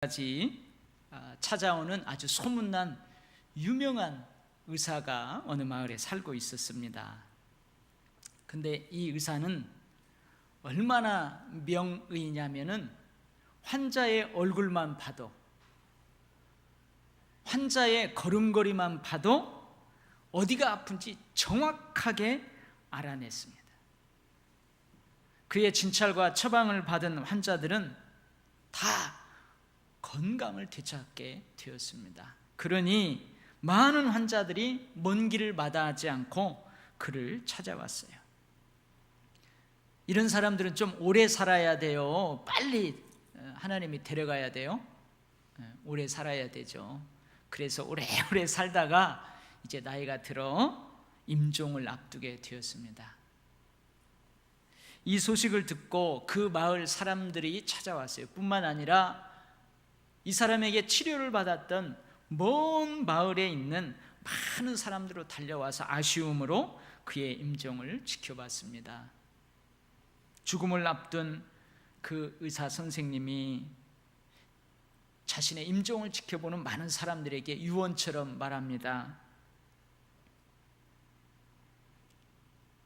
까지 찾아오는 아주 소문난 유명한 의사가 어느 마을에 살고 있었습니다. 근데 이 의사는 얼마나 명의냐면은 환자의 얼굴만 봐도, 환자의 걸음걸이만 봐도 어디가 아픈지 정확하게 알아냈습니다. 그의 진찰과 처방을 받은 환자들은 다 건강을 되찾게 되었습니다. 그러니 많은 환자들이 먼 길을 마다하지 않고 그를 찾아왔어요. 이런 사람들은 좀 오래 살아야 돼요. 빨리 하나님이 데려가야 돼요. 오래 살아야 되죠. 그래서 오래오래 살다가 이제 나이가 들어 임종을 앞두게 되었습니다. 이 소식을 듣고 그 마을 사람들이 찾아왔어요. 뿐만 아니라 이 사람에게 치료를 받았던 먼 마을에 있는 많은 사람들로 달려와서 아쉬움으로 그의 임종을 지켜봤습니다. 죽음을 앞둔 그 의사 선생님이 자신의 임종을 지켜보는 많은 사람들에게 유언처럼 말합니다.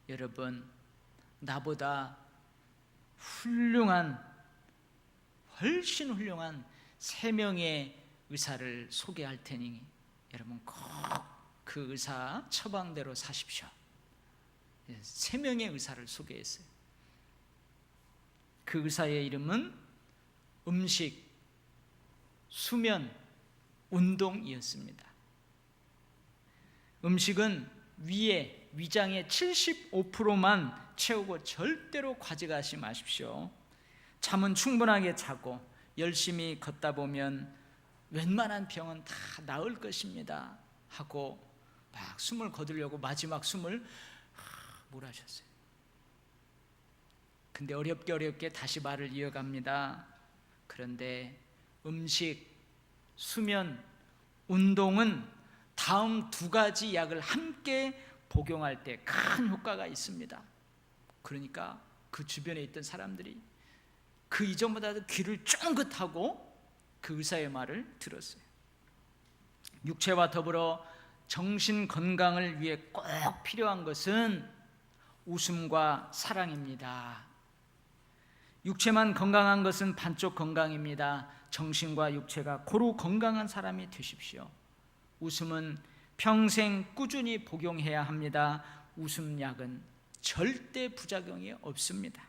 여러분, 나보다 훨씬 훌륭한 3명의 의사를 소개할 테니 여러분 꼭 그 의사 처방대로 사십시오. 3명의 의사를 소개했어요. 그 의사의 이름은 음식, 수면, 운동이었습니다. 음식은 위장의 75%만 채우고 절대로 가져가지 마십시오. 잠은 충분하게 자고 열심히 걷다 보면 웬만한 병은 다 나을 것입니다 하고 막 숨을 거두려고 마지막 숨을 몰아셨어요. 근데 어렵게 다시 말을 이어갑니다. 그런데 음식, 수면, 운동은 다음 2가지 약을 함께 복용할 때 큰 효과가 있습니다. 그러니까 그 주변에 있던 사람들이 그 이전보다도 귀를 쫑긋하고 그 의사의 말을 들었어요. 육체와 더불어 정신 건강을 위해 꼭 필요한 것은 웃음과 사랑입니다. 육체만 건강한 것은 반쪽 건강입니다. 정신과 육체가 고루 건강한 사람이 되십시오. 웃음은 평생 꾸준히 복용해야 합니다. 웃음약은 절대 부작용이 없습니다.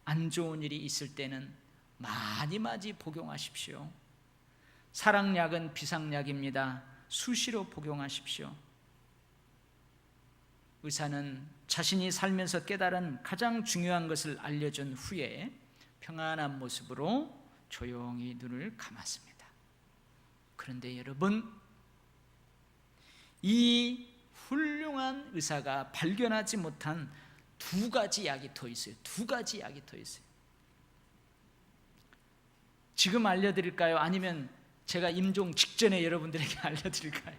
안 좋은 일이 있을 때는 많이 복용하십시오. 사랑약은 비상약입니다. 수시로 복용하십시오. 의사는 자신이 살면서 깨달은 가장 중요한 것을 알려준 후에 평안한 모습으로 조용히 눈을 감았습니다. 그런데 여러분, 이 훌륭한 의사가 발견하지 못한 2가지 약이 더 있어요. 2가지 약이 더 있어요. 지금 알려드릴까요? 아니면 제가 임종 직전에 여러분들에게 알려드릴까요?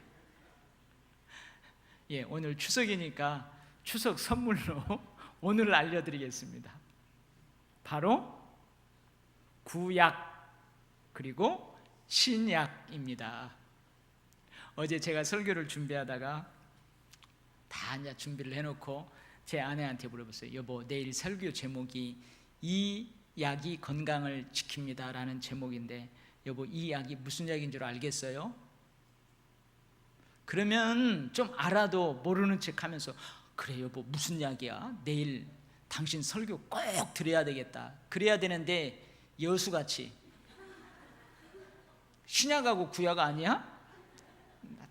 오늘 추석이니까 추석 선물로 오늘 알려드리겠습니다. 바로 구약 그리고 신약입니다. 어제 제가 설교를 준비하다가 다 이제 준비를 해놓고 제 아내한테 물어봤어요. 여보, 내일 설교 제목이 이 약이 건강을 지킵니다 라는 제목인데 여보, 이 약이 무슨 약인 줄 알겠어요? 그러면 좀 알아도 모르는 척 하면서 그래 여보, 무슨 약이야? 내일 당신 설교 꼭 들어야 되겠다. 그래야 되는데 여수같이 신약하고 구약 아니야?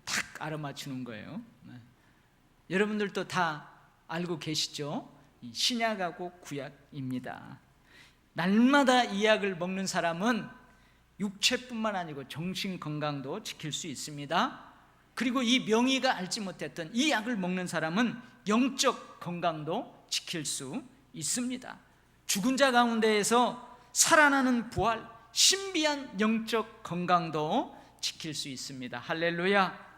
탁 알아맞추는 거예요. 여러분들도 다 알고 계시죠? 신약하고 구약입니다. 날마다 이 약을 먹는 사람은 육체뿐만 아니고 정신 건강도 지킬 수 있습니다. 그리고 이 명의가 알지 못했던 이 약을 먹는 사람은 영적 건강도 지킬 수 있습니다. 죽은 자 가운데에서 살아나는 부활, 신비한 영적 건강도 지킬 수 있습니다. 할렐루야.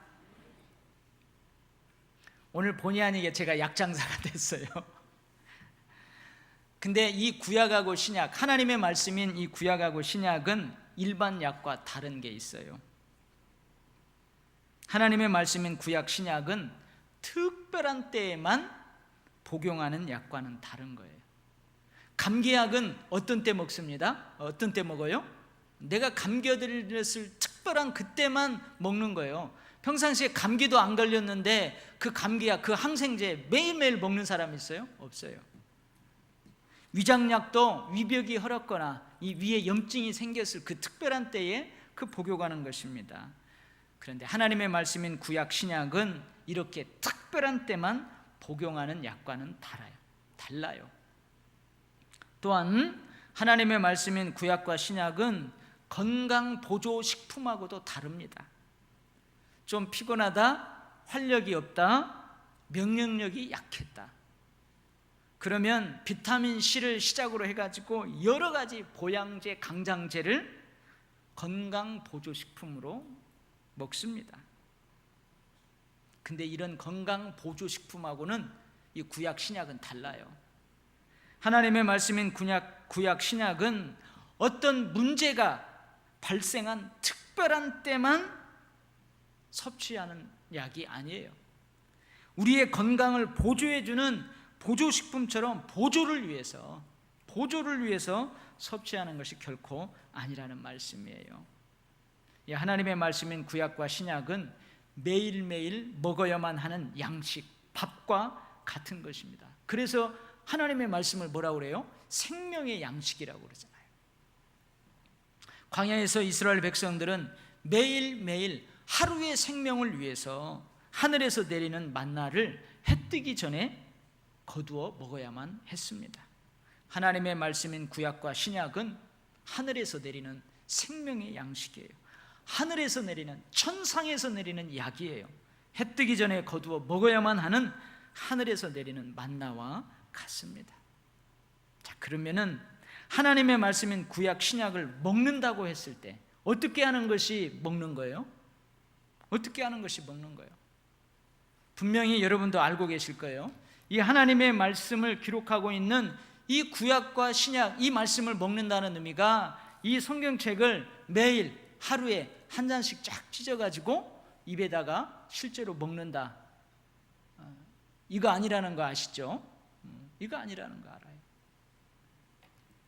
오늘 본의 아니게 제가 약장사가 됐어요. 근데 이 구약하고 신약, 하나님의 말씀인 이 구약하고 신약은 일반 약과 다른 게 있어요. 하나님의 말씀인 구약 신약은 특별한 때에만 복용하는 약과는 다른 거예요. 감기약은 어떤 때 먹습니다? 어떤 때 먹어요? 내가 감기 걸렸을 특별한 그때만 먹는 거예요. 평상시에 감기도 안 걸렸는데 그 감기약, 그 항생제 매일매일 먹는 사람 있어요? 없어요. 위장약도 위벽이 헐었거나 이 위에 염증이 생겼을 그 특별한 때에 그 복용하는 것입니다. 그런데 하나님의 말씀인 구약 신약은 이렇게 특별한 때만 복용하는 약과는 달라요. 또한 하나님의 말씀인 구약과 신약은 건강 보조 식품하고도 다릅니다. 좀 피곤하다, 활력이 없다, 면역력이 약했다. 그러면 비타민 C를 시작으로 해가지고 여러 가지 보양제, 강장제를 건강 보조 식품으로 먹습니다. 근데 이런 건강 보조 식품하고는 이 구약 신약은 달라요. 하나님의 말씀인 구약 신약은 어떤 문제가 발생한 특별한 때만 섭취하는 약이 아니에요. 우리의 건강을 보조해주는 보조식품처럼 보조를 위해서 섭취하는 것이 결코 아니라는 말씀이에요. 하나님의 말씀인 구약과 신약은 매일매일 먹어야만 하는 양식, 밥과 같은 것입니다. 그래서 하나님의 말씀을 뭐라고 그래요? 생명의 양식이라고 그러잖아요. 광야에서 이스라엘 백성들은 매일매일 하루의 생명을 위해서 하늘에서 내리는 만나를 해 뜨기 전에 거두어 먹어야만 했습니다. 하나님의 말씀인 구약과 신약은 하늘에서 내리는 생명의 양식이에요. 하늘에서 내리는, 천상에서 내리는 약이에요. 해 뜨기 전에 거두어 먹어야만 하는 하늘에서 내리는 만나와 같습니다. 자, 그러면은 하나님의 말씀인 구약 신약을 먹는다고 했을 때 어떻게 하는 것이 먹는 거예요? 어떻게 하는 것이 먹는 거예요? 분명히 여러분도 알고 계실 거예요. 이 하나님의 말씀을 기록하고 있는 이 구약과 신약, 이 말씀을 먹는다는 의미가 이 성경책을 매일 하루에 한 잔씩 쫙 찢어가지고 입에다가 실제로 먹는다, 이거 아니라는 거 아시죠? 이거 아니라는 거 알아요.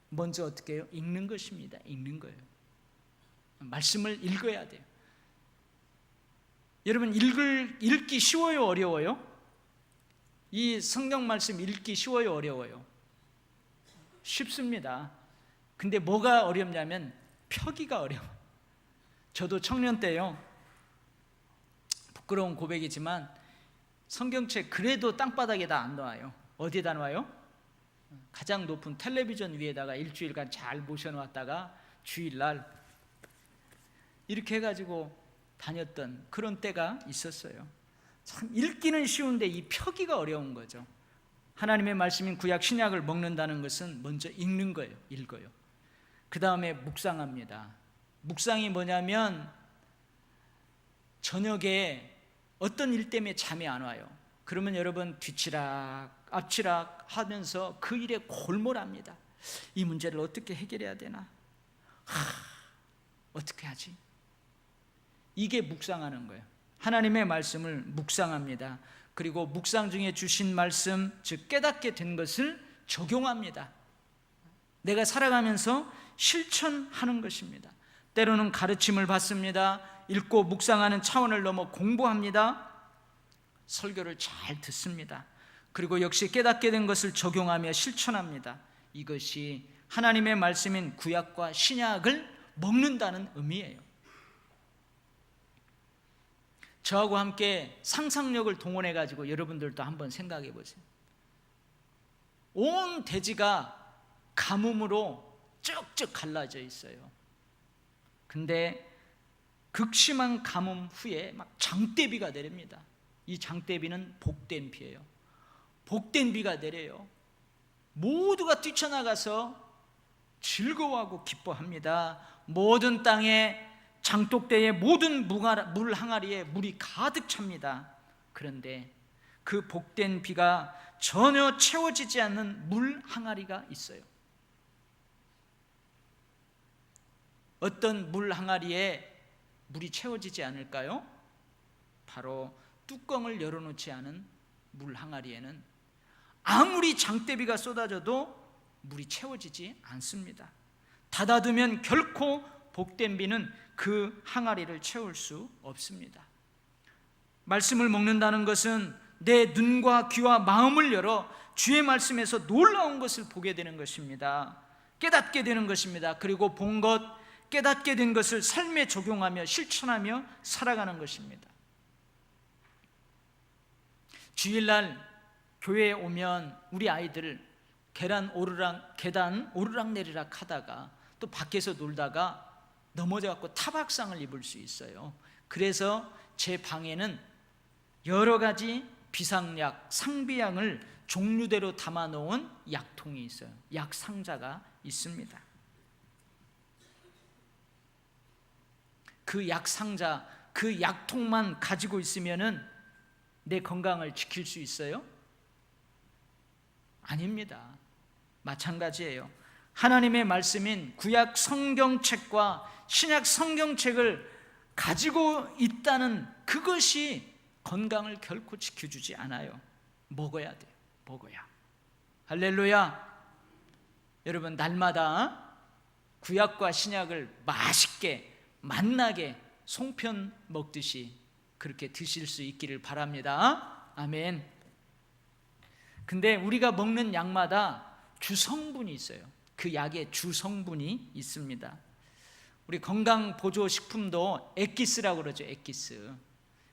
먼저 어떻게 해요? 읽는 것입니다. 읽는 거예요. 말씀을 읽어야 돼요. 여러분, 읽기 쉬워요? 어려워요? 이 성경 말씀 읽기 쉬워요? 어려워요? 쉽습니다. 근데 뭐가 어렵냐면 펴기가 어려워. 저도 청년 때요, 부끄러운 고백이지만 성경책 그래도 땅바닥에다 안 놔요. 어디에다 놔요? 가장 높은 텔레비전 위에다가 일주일간 잘 모셔놓았다가 주일날 이렇게 해가지고 다녔던 그런 때가 있었어요. 참 읽기는 쉬운데 이 펴기가 어려운 거죠. 하나님의 말씀인 구약 신약을 먹는다는 것은 먼저 읽는 거예요. 읽어요. 그 다음에 묵상합니다. 묵상이 뭐냐면 저녁에 어떤 일 때문에 잠이 안 와요. 그러면 여러분 뒤치락 앞치락 하면서 그 일에 골몰합니다. 이 문제를 어떻게 해결해야 되나? 어떻게 하지? 이게 묵상하는 거예요. 하나님의 말씀을 묵상합니다. 그리고 묵상 중에 주신 말씀, 즉 깨닫게 된 것을 적용합니다. 내가 살아가면서 실천하는 것입니다. 때로는 가르침을 받습니다. 읽고 묵상하는 차원을 넘어 공부합니다. 설교를 잘 듣습니다. 그리고 역시 깨닫게 된 것을 적용하며 실천합니다. 이것이 하나님의 말씀인 구약과 신약을 먹는다는 의미예요. 저하고 함께 상상력을 동원해 가지고 여러분들도 한번 생각해 보세요. 온 대지가 가뭄으로 쭉쭉 갈라져 있어요. 근데 극심한 가뭄 후에 막 장대비가 내립니다. 이 장대비는 복된 비예요. 복된 비가 내려요. 모두가 뛰쳐나가서 즐거워하고 기뻐합니다. 모든 땅에 장독대의 모든 물 항아리에 물이 가득 찹니다. 그런데 그 복된 비가 전혀 채워지지 않는 물 항아리가 있어요. 어떤 물 항아리에 물이 채워지지 않을까요? 바로 뚜껑을 열어놓지 않은 물 항아리에는 아무리 장대비가 쏟아져도 물이 채워지지 않습니다. 닫아두면 결코 복된 비는 그 항아리를 채울 수 없습니다. 말씀을 먹는다는 것은 내 눈과 귀와 마음을 열어 주의 말씀에서 놀라운 것을 보게 되는 것입니다. 깨닫게 되는 것입니다. 그리고 본 것, 깨닫게 된 것을 삶에 적용하며 실천하며 살아가는 것입니다. 주일날 교회에 오면 우리 아이들 계단 오르락내리락 하다가 또 밖에서 놀다가 넘어져갖고 타박상을 입을 수 있어요. 그래서 제 방에는 여러 가지 비상약, 상비약을 종류대로 담아놓은 약통이 있어요. 약 상자가 있습니다. 그 약 상자, 그 약통만 가지고 있으면은 내 건강을 지킬 수 있어요? 아닙니다. 마찬가지예요. 하나님의 말씀인 구약 성경책과 신약 성경책을 가지고 있다는 그것이 건강을 결코 지켜주지 않아요. 먹어야 돼요. 먹어야. 할렐루야. 여러분, 날마다 구약과 신약을 맛있게 맛나게 송편 먹듯이 그렇게 드실 수 있기를 바랍니다. 아멘. 근데 우리가 먹는 약마다 주성분이 있어요. 그 약에 주성분이 있습니다. 우리 건강보조식품도 엑기스라고 그러죠. 엑기스.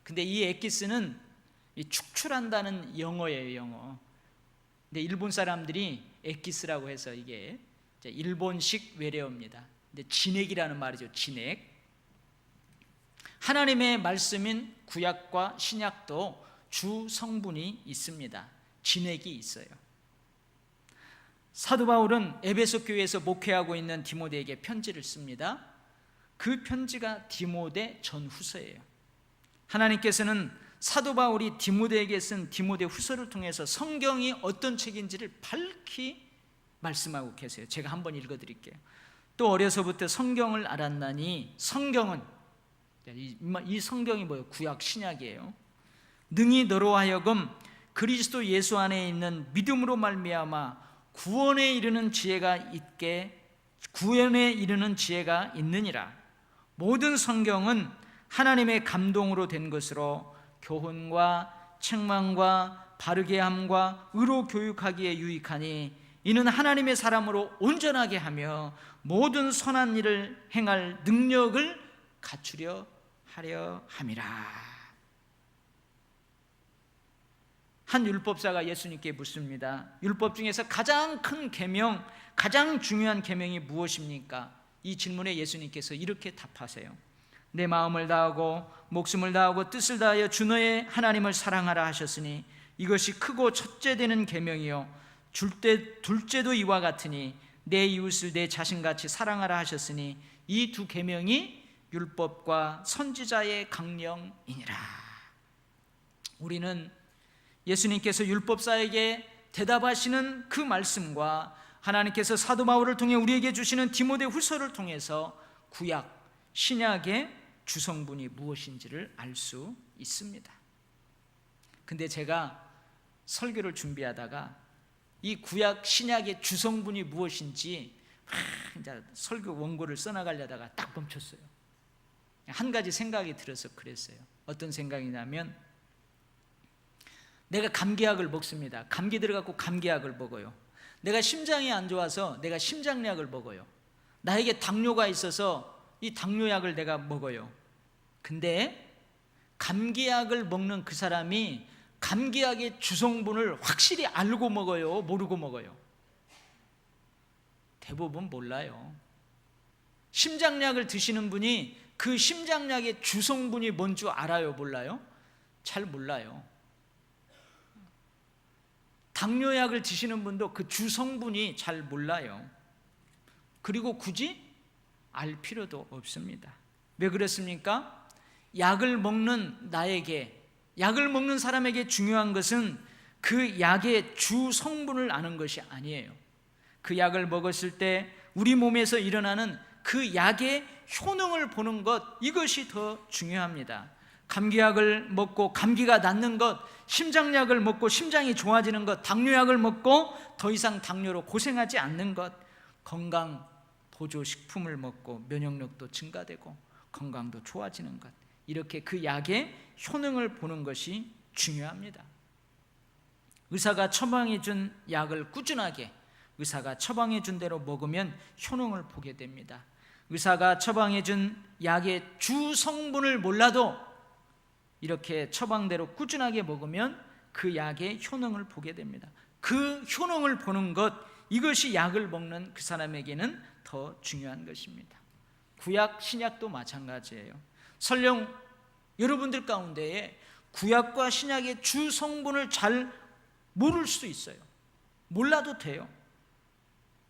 근데 이 엑기스는 축출한다는 영어예요. 영어. 근데 일본 사람들이 엑기스라고 해서 이게 일본식 외래어입니다. 근데 진액이라는 말이죠. 진액. 하나님의 말씀인 구약과 신약도 주성분이 있습니다. 진액이 있어요. 사도 바울은 에베소 교회에서 목회하고 있는 디모데에게 편지를 씁니다. 그 편지가 디모데 전후서예요. 하나님께서는 사도 바울이 디모데에게 쓴 디모데 후서를 통해서 성경이 어떤 책인지를 밝히 말씀하고 계세요. 제가 한번 읽어드릴게요. 또 어려서부터 성경을 알았나니, 성경은, 이 성경이 뭐예요? 구약 신약이에요. 능히 너로 하여금 그리스도 예수 안에 있는 믿음으로 말미암아 구원에 이르는 지혜가 있느니라. 모든 성경은 하나님의 감동으로 된 것으로 교훈과 책망과 바르게 함과 의로 교육하기에 유익하니 이는 하나님의 사람으로 온전하게 하며 모든 선한 일을 행할 능력을 갖추려 하려 함이라. 한 율법사가 예수님께 묻습니다. 율법 중에서 가장 큰 계명, 가장 중요한 계명이 무엇입니까? 이 질문에 예수님께서 이렇게 답하세요. 내 마음을 다하고 목숨을 다하고 뜻을 다하여 주 너의 하나님을 사랑하라 하셨으니 이것이 크고 첫째 되는 계명이요 둘째도 이와 같으니 내 이웃을 내 자신같이 사랑하라 하셨으니 이 두 계명이 율법과 선지자의 강령이니라. 우리는 예수님께서 율법사에게 대답하시는 그 말씀과 하나님께서 사도 바울을 통해 우리에게 주시는 디모데 후서를 통해서 구약, 신약의 주성분이 무엇인지를 알 수 있습니다. 근데 제가 설교를 준비하다가 이 구약, 신약의 주성분이 무엇인지 이제 설교 원고를 써나가려다가 딱 멈췄어요. 한 가지 생각이 들어서 그랬어요. 어떤 생각이냐면, 내가 감기약을 먹습니다. 감기 들어갖고 감기약을 먹어요. 내가 심장이 안 좋아서 내가 심장약을 먹어요. 나에게 당뇨가 있어서 이 당뇨약을 내가 먹어요. 근데 감기약을 먹는 그 사람이 감기약의 주성분을 확실히 알고 먹어요? 모르고 먹어요? 대부분 몰라요. 심장약을 드시는 분이 그 심장약의 주성분이 뭔 줄 알아요? 몰라요? 잘 몰라요. 당뇨약을 드시는 분도 그 주성분이 잘 몰라요. 그리고 굳이 알 필요도 없습니다. 왜 그렇습니까? 약을 먹는 나에게, 약을 먹는 사람에게 중요한 것은 그 약의 주성분을 아는 것이 아니에요. 그 약을 먹었을 때 우리 몸에서 일어나는 그 약의 효능을 보는 것, 이것이 더 중요합니다. 감기약을 먹고 감기가 낫는 것, 심장약을 먹고 심장이 좋아지는 것, 당뇨약을 먹고 더 이상 당뇨로 고생하지 않는 것, 건강 보조식품을 먹고 면역력도 증가되고 건강도 좋아지는 것, 이렇게 그 약의 효능을 보는 것이 중요합니다. 의사가 처방해 준 약을 꾸준하게 의사가 처방해 준 대로 먹으면 효능을 보게 됩니다. 의사가 처방해 준 약의 주 성분을 몰라도 이렇게 처방대로 꾸준하게 먹으면 그 약의 효능을 보게 됩니다. 그 효능을 보는 것, 이것이 약을 먹는 그 사람에게는 더 중요한 것입니다. 구약, 신약도 마찬가지예요. 설령 여러분들 가운데에 구약과 신약의 주 성분을 잘 모를 수도 있어요. 몰라도 돼요.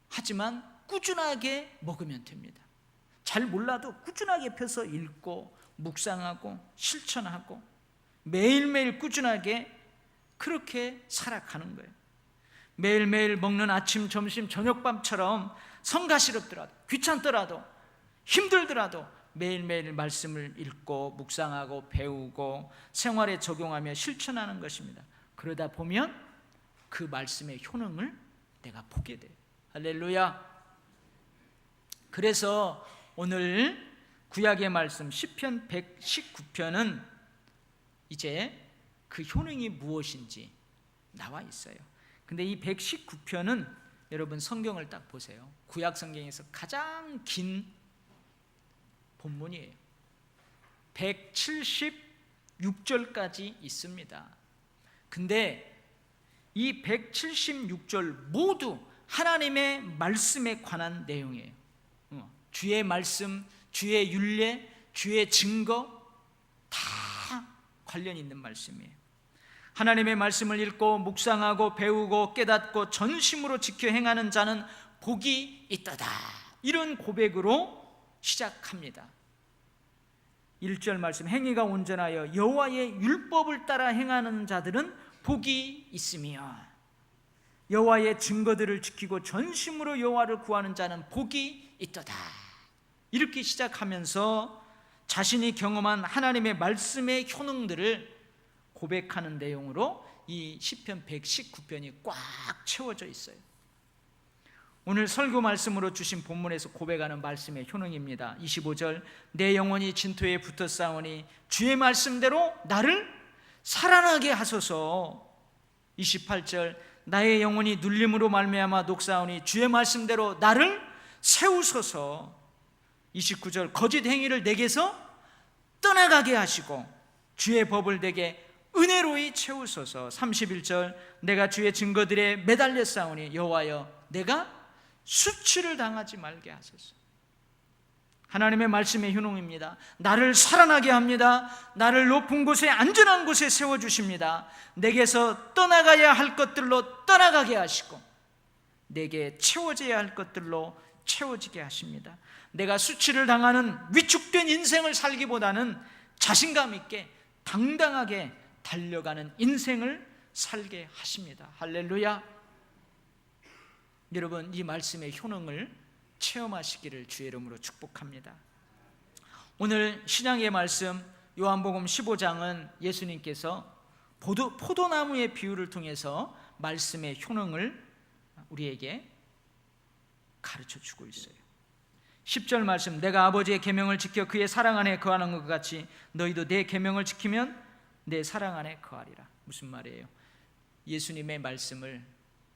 하지만 꾸준하게 먹으면 됩니다. 잘 몰라도 꾸준하게 펴서 읽고 묵상하고 실천하고 매일매일 꾸준하게 그렇게 살아가는 거예요. 매일매일 먹는 아침, 점심, 저녁, 밤처럼 성가시럽더라도, 귀찮더라도, 힘들더라도 매일매일 말씀을 읽고 묵상하고 배우고 생활에 적용하며 실천하는 것입니다. 그러다 보면 그 말씀의 효능을 내가 보게 돼요. 할렐루야. 그래서 오늘 구약의 말씀 시편 119편은 이제 그 효능이 무엇인지 나와 있어요. 근데 이 119편은 여러분 성경을 딱 보세요. 구약 성경에서 가장 긴 본문이에요. 176절까지 있습니다. 근데 이 176절 모두 하나님의 말씀에 관한 내용이에요. 주의 말씀, 주의 율례, 주의 증거 다 관련 있는 말씀이에요. 하나님의 말씀을 읽고 묵상하고 배우고 깨닫고 전심으로 지켜 행하는 자는 복이 있도다. 이런 고백으로 시작합니다. 1절 말씀, 행위가 온전하여 여호와의 율법을 따라 행하는 자들은 복이 있으며 여호와의 증거들을 지키고 전심으로 여호와를 구하는 자는 복이 있도다. 이렇게 시작하면서 자신이 경험한 하나님의 말씀의 효능들을 고백하는 내용으로 이 시편 119편이 꽉 채워져 있어요. 오늘 설교 말씀으로 주신 본문에서 고백하는 말씀의 효능입니다. 25절, 내 영혼이 진토에 붙어 싸우니 주의 말씀대로 나를 살아나게 하소서. 28절, 나의 영혼이 눌림으로 말미암아 녹사오니 주의 말씀대로 나를 세우소서. 29절, 거짓 행위를 내게서 떠나가게 하시고 주의 법을 내게 은혜로이 채우소서. 31절, 내가 주의 증거들에 매달려 싸우니 여호와여 내가 수치를 당하지 말게 하소서. 하나님의 말씀의 효능입니다. 나를 살아나게 합니다. 나를 높은 곳에 안전한 곳에 세워주십니다. 내게서 떠나가야 할 것들로 떠나가게 하시고 내게 채워져야 할 것들로 채워지게 하십니다. 내가 수치를 당하는 위축된 인생을 살기보다는 자신감 있게 당당하게 달려가는 인생을 살게 하십니다. 할렐루야. 여러분, 이 말씀의 효능을 체험하시기를 주의 이름으로 축복합니다. 오늘 신약의 말씀 요한복음 15장은 예수님께서 포도나무의 비유를 통해서 말씀의 효능을 우리에게 가르쳐주고 있어요. 10절 말씀, 내가 아버지의 계명을 지켜 그의 사랑 안에 거하는 것 같이 너희도 내 계명을 지키면 내 사랑 안에 거하리라. 무슨 말이에요? 예수님의 말씀을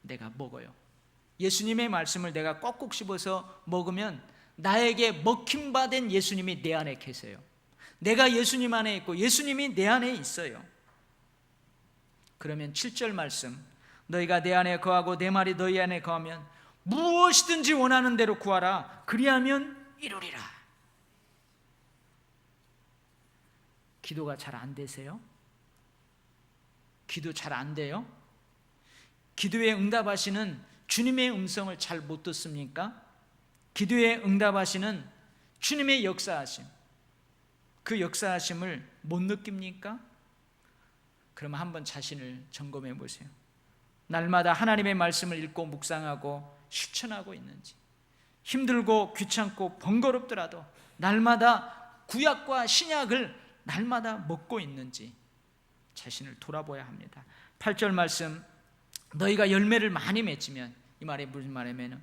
내가 먹어요. 예수님의 말씀을 내가 꼭꼭 씹어서 먹으면 나에게 먹힘받은 예수님이 내 안에 계세요. 내가 예수님 안에 있고 예수님이 내 안에 있어요. 그러면 7절 말씀, 너희가 내 안에 거하고 내 말이 너희 안에 거하면 무엇이든지 원하는 대로 구하라. 그리하면 이루리라. 기도가 잘 안 되세요? 기도 잘 안 돼요? 기도에 응답하시는 주님의 음성을 잘 못 듣습니까? 기도에 응답하시는 주님의 역사하심, 그 역사하심을 못 느낍니까? 그러면 한번 자신을 점검해 보세요. 날마다 하나님의 말씀을 읽고 묵상하고 실천하고 있는지, 힘들고 귀찮고 번거롭더라도 날마다 구약과 신약을 날마다 먹고 있는지 자신을 돌아봐야 합니다. 8절 말씀, 너희가 열매를 많이 맺으면, 이 말이 무슨 말이냐면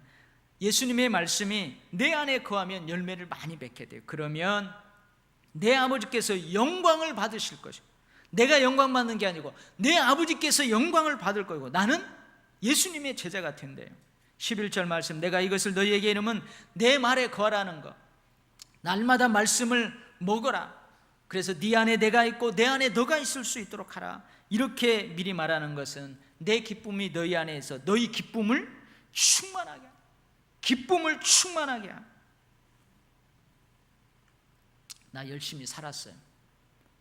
예수님의 말씀이 내 안에 거하면 열매를 많이 맺게 돼요. 그러면 내 아버지께서 영광을 받으실 것이고, 내가 영광 받는 게 아니고 내 아버지께서 영광을 받을 거고, 나는 예수님의 제자가 된대요. 11절 말씀, 내가 이것을 너희에게 이르면 내 말에 거하라는 것. 날마다 말씀을 먹어라. 그래서 네 안에 내가 있고 내 안에 너가 있을 수 있도록 하라. 이렇게 미리 말하는 것은 내 기쁨이 너희 안에 있어 너희 기쁨을 충만하게 하라. 기쁨을 충만하게 하라. 나 열심히 살았어요.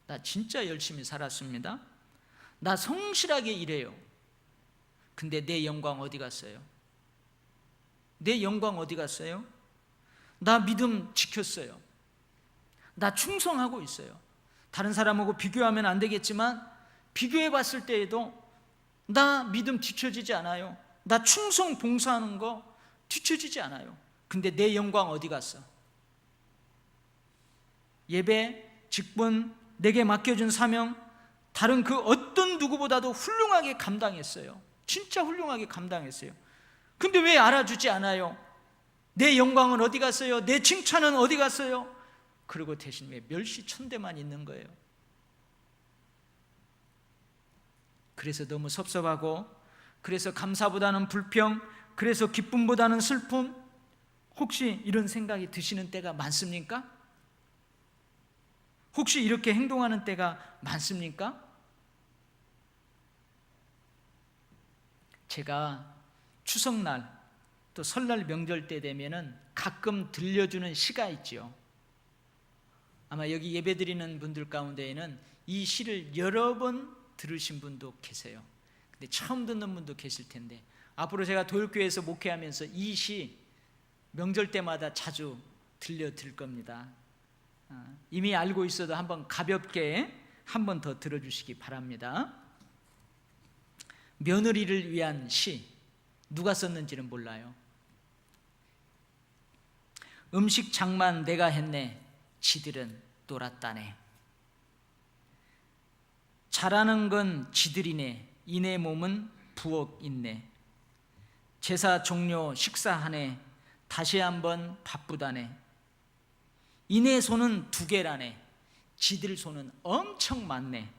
나 진짜 열심히 살았습니다. 나 성실하게 일해요. 근데 내 영광 어디 갔어요? 내 영광 어디 갔어요? 나 믿음 지켰어요. 나 충성하고 있어요. 다른 사람하고 비교하면 안 되겠지만 비교해 봤을 때에도 나 믿음 뒤처지지 않아요. 나 충성 봉사하는 거 뒤처지지 않아요. 근데 내 영광 어디 갔어? 예배, 직분, 내게 맡겨준 사명, 다른 그 어떤 누구보다도 훌륭하게 감당했어요. 진짜 훌륭하게 감당했어요. 근데 왜 알아주지 않아요? 내 영광은 어디 갔어요? 내 칭찬은 어디 갔어요? 그리고 대신 왜 멸시천대만 있는 거예요? 그래서 너무 섭섭하고, 그래서 감사보다는 불평, 그래서 기쁨보다는 슬픔, 혹시 이런 생각이 드시는 때가 많습니까? 혹시 이렇게 행동하는 때가 많습니까? 제가 추석날 또 설날 명절 때 되면은 가끔 들려주는 시가 있지요. 아마 여기 예배드리는 분들 가운데에는 이 시를 여러 번 들으신 분도 계세요. 근데 처음 듣는 분도 계실 텐데, 앞으로 제가 도율교회에서 목회하면서 이 시 명절 때마다 자주 들려드릴 겁니다. 이미 알고 있어도 한번 가볍게 한 번 더 들어주시기 바랍니다. 며느리를 위한 시, 누가 썼는지는 몰라요. 음식 장만 내가 했네, 지들은 놀았다네. 잘하는 건 지들이네, 이내 몸은 부엌 있네. 제사 종료 식사하네, 다시 한번 바쁘다네. 이내 손은 2개라네, 지들 손은 엄청 많네.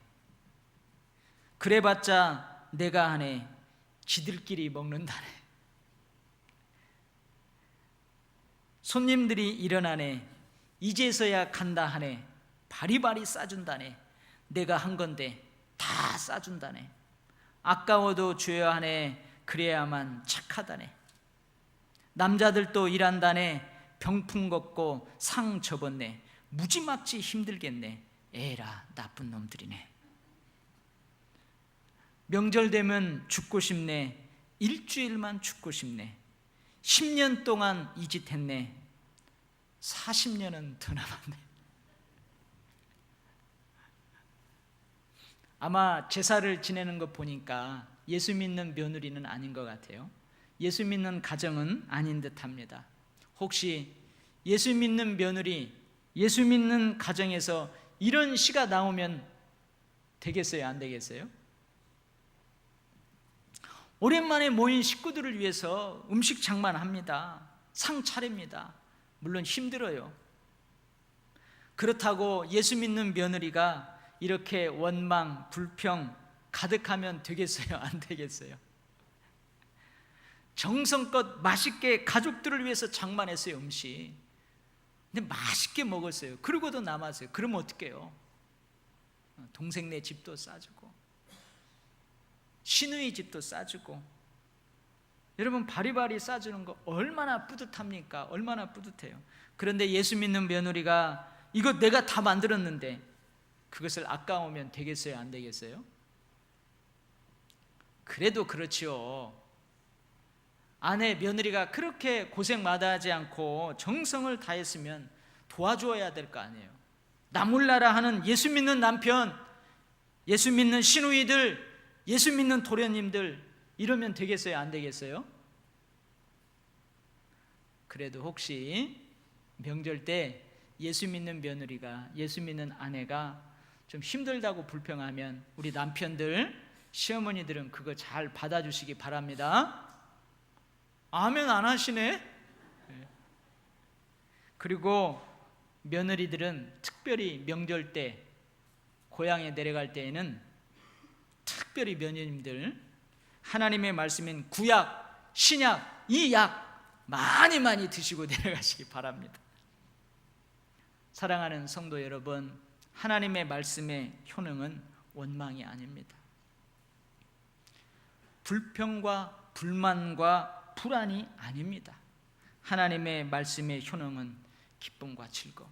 그래봤자 내가 하네, 지들끼리 먹는다네. 손님들이 일어나네, 이제서야 간다 하네, 바리바리 싸준다네. 내가 한 건데 다 싸준다네. 아까워도 줘야 하네, 그래야만 착하다네. 남자들도 일한다네, 병풍 걷고 상 접었네. 무지막지 힘들겠네, 에라 나쁜 놈들이네. 명절 되면 죽고 싶네, 일주일만 죽고 싶네. 10년 동안 이 짓 했네, 40년은 더 남았네. 아마 제사를 지내는 거 보니까 예수 믿는 며느리는 아닌 것 같아요. 예수 믿는 가정은 아닌 듯합니다. 혹시 예수 믿는 며느리, 예수 믿는 가정에서 이런 시가 나오면 되겠어요? 안 되겠어요? 오랜만에 모인 식구들을 위해서 음식 장만합니다. 상 차립니다. 물론 힘들어요. 그렇다고 예수 믿는 며느리가 이렇게 원망, 불평 가득하면 되겠어요? 안 되겠어요? 정성껏 맛있게 가족들을 위해서 장만했어요, 음식. 근데 맛있게 먹었어요. 그러고도 남았어요. 그러면 어떡해요? 동생네 집도 싸주고 시누이 집도 싸주고. 여러분, 바리바리 싸주는 거 얼마나 뿌듯합니까? 얼마나 뿌듯해요. 그런데 예수 믿는 며느리가 이거 내가 다 만들었는데 그것을 아까우면 되겠어요? 안 되겠어요? 그래도 그렇지요. 아내, 며느리가 그렇게 고생 마다하지 않고 정성을 다했으면 도와줘야 될 거 아니에요. 나 몰라라 하는 예수 믿는 남편, 예수 믿는 시누이들, 예수 믿는 도련님들, 이러면 되겠어요? 안 되겠어요? 그래도 혹시 명절 때 예수 믿는 며느리가, 예수 믿는 아내가 좀 힘들다고 불평하면 우리 남편들, 시어머니들은 그거 잘 받아주시기 바랍니다. 아멘 안 하시네. 그리고 며느리들은 특별히 명절 때 고향에 내려갈 때에는 특별히 며느님들 하나님의 말씀인 구약, 신약, 이 약 많이 드시고 내려가시기 바랍니다. 사랑하는 성도 여러분, 하나님의 말씀의 효능은 원망이 아닙니다. 불평과 불만과 불안이 아닙니다. 하나님의 말씀의 효능은 기쁨과 즐거움,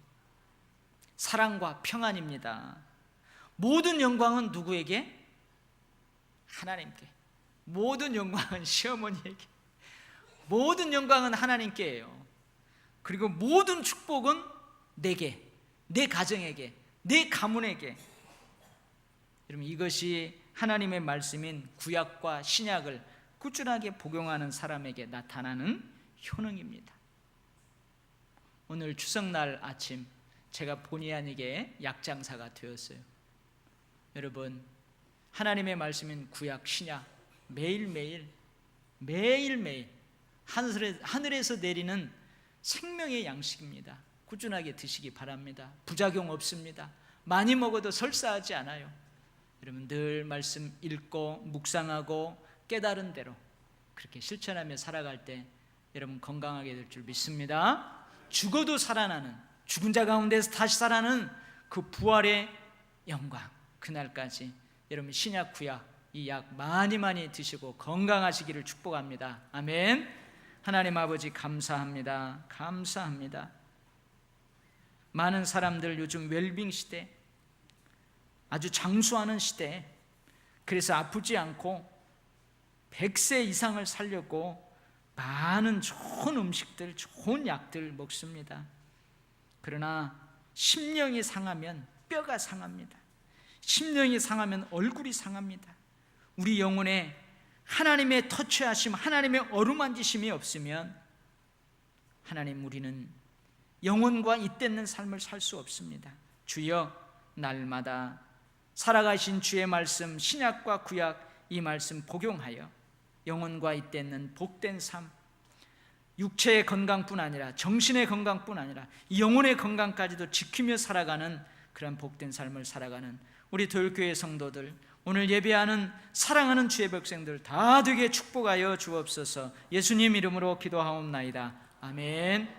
사랑과 평안입니다. 모든 영광은 누구에게? 하나님께. 모든 영광은 시어머니에게. 모든 영광은 하나님께예요. 그리고 모든 축복은 내게, 내 가정에게, 내 가문에게. 여러분, 이것이 하나님의 말씀인 구약과 신약을 꾸준하게 복용하는 사람에게 나타나는 효능입니다. 오늘 추석날 아침 제가 본의 아니게 약장사가 되었어요. 여러분, 하나님의 말씀인 구약, 신약 매일매일 하늘에서 내리는 생명의 양식입니다. 꾸준하게 드시기 바랍니다. 부작용 없습니다. 많이 먹어도 설사하지 않아요. 여러분, 늘 말씀 읽고 묵상하고 깨달은 대로 그렇게 실천하며 살아갈 때 여러분 건강하게 될 줄 믿습니다. 죽어도 살아나는, 죽은 자 가운데서 다시 살아나는 그 부활의 영광, 그날까지 여러분 신약 구약 이 약 많이 드시고 건강하시기를 축복합니다. 아멘. 하나님 아버지 감사합니다. 감사합니다. 많은 사람들 요즘 웰빙 시대, 아주 장수하는 시대, 그래서 아프지 않고 100세 이상을 살려고 많은 좋은 음식들, 좋은 약들 먹습니다. 그러나 심령이 상하면 뼈가 상합니다. 심령이 상하면 얼굴이 상합니다. 우리 영혼에 하나님의 터치하심, 하나님의 어루만지심이 없으면 하나님, 우리는 영혼과 잇대는 삶을 살 수 없습니다. 주여, 날마다 살아가신 주의 말씀, 신약과 구약 이 말씀 복용하여 영혼과 잇대는 복된 삶, 육체의 건강뿐 아니라 정신의 건강뿐 아니라 영혼의 건강까지도 지키며 살아가는 그런 복된 삶을 살아가는 우리 도율교회 성도들, 오늘 예배하는 사랑하는 주의 백성들 다 되게 축복하여 주옵소서. 예수님 이름으로 기도하옵나이다. 아멘.